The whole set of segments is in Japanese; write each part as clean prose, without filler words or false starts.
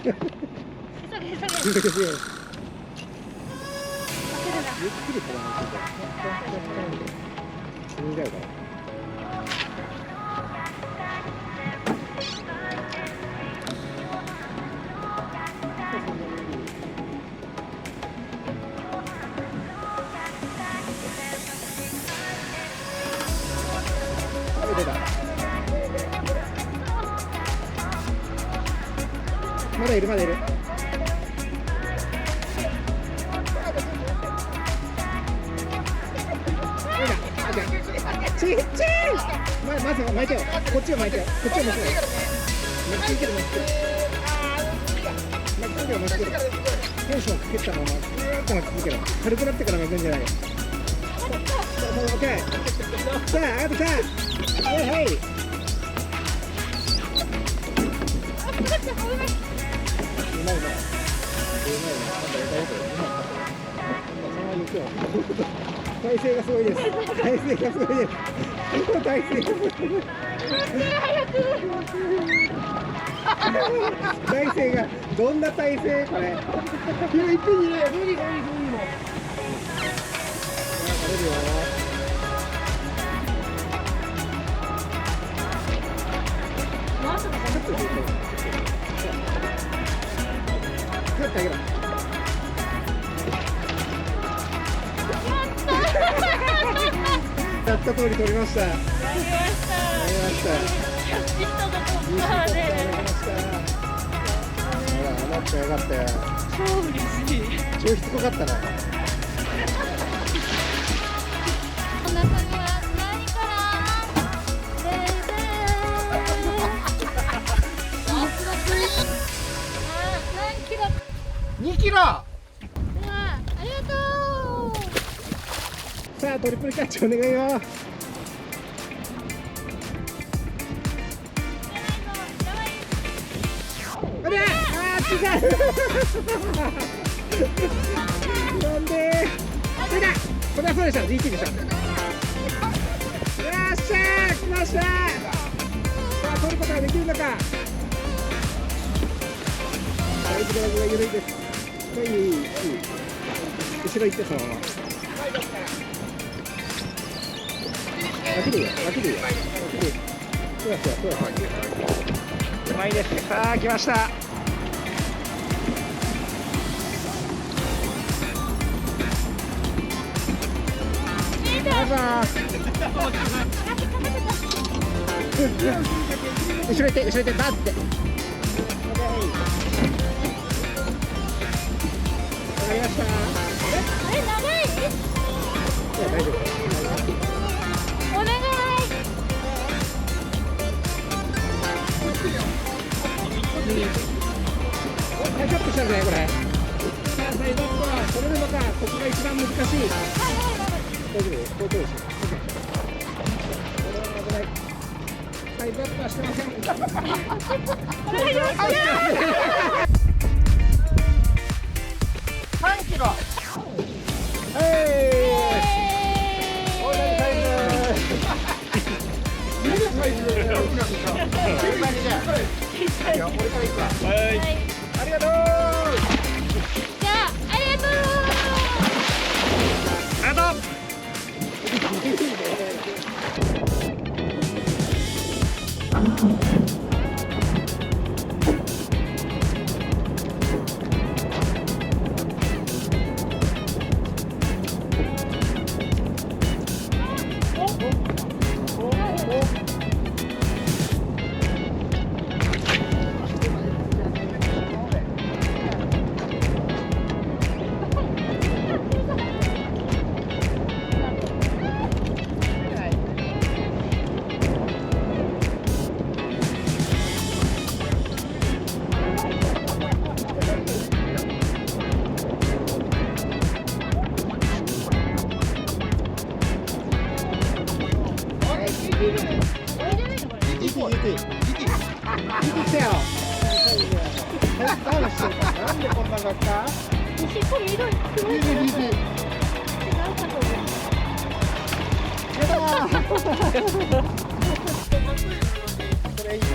ゆっくり飛ばないと死んじゃうから。出た。まだいるまだいる。ちっちゃい。まず巻いてよ。こっちを巻いてよ。こっちを巻いてよ。巻きつける巻きつける。巻きつける巻きつける。テンションつけたままずーっと巻きつける。軽くなってから巻くんじゃないよ。オッケー。さあ、あとさ。はいはい。うまいね。体勢がすごいです。体勢がすごいです。体勢がすごいです。体勢がどんな体勢これ。一気にね、無理がいい無理も。取れるよ。帰ってあげろ。やった通り取りました。やりました。よかったよ。超嬉しい。超しつこかったな。お腹には何から何キロ2キロ。ありがとう。さあトリプルキャッチお願いよ。あれ、あー違う。なんで。それだ。これはそうでしょ。GT でしょ。よっしゃー、来ました。さあ取ることができるのか。だいぶドラグが緩いです。いい。後ろ行ってそのまま。脇でいいよ。そううまいです。さあ来ました。後ろ行ってバッて。わかりました。あれ長い？いや大丈夫。お願い。サイドアップしたんじゃないこれ。さあサイドアップは取れるのか。ここが一番難しい。大丈夫。こう取るし。サイドアップはしてません。3キロ。大谷タイム。いや、俺から行くわ。はい。ありがとう。じゃあ、ありがとう。ありがとう。なんでこんなのか？西これ色い。これいいな。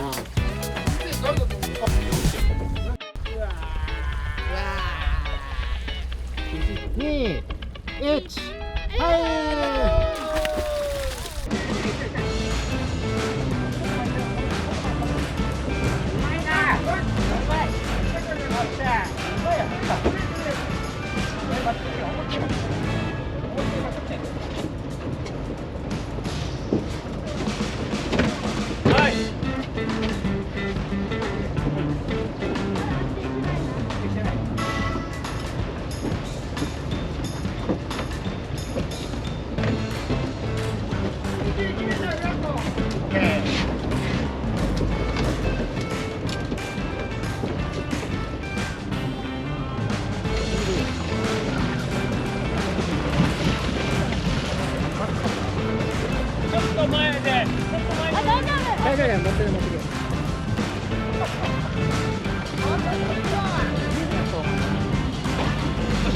大丈夫や、持ってる持ってる。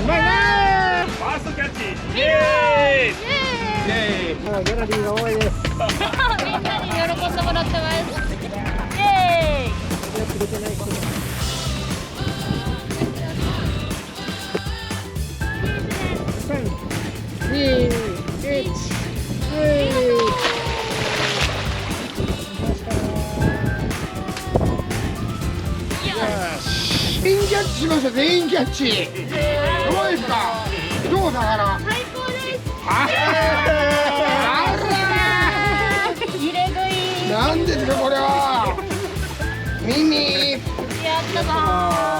うまいなー。ファーストキャッチ。イエーイ。ギャラリーが多いです。みんなに喜んでもらってます。イエーイ。釣れてない人。3、2、1、全員キャッチしました。全員キャッチ。どうですか。どうだから。最高です。あら。入れ食い。なんですかこれは。耳。やったぞー。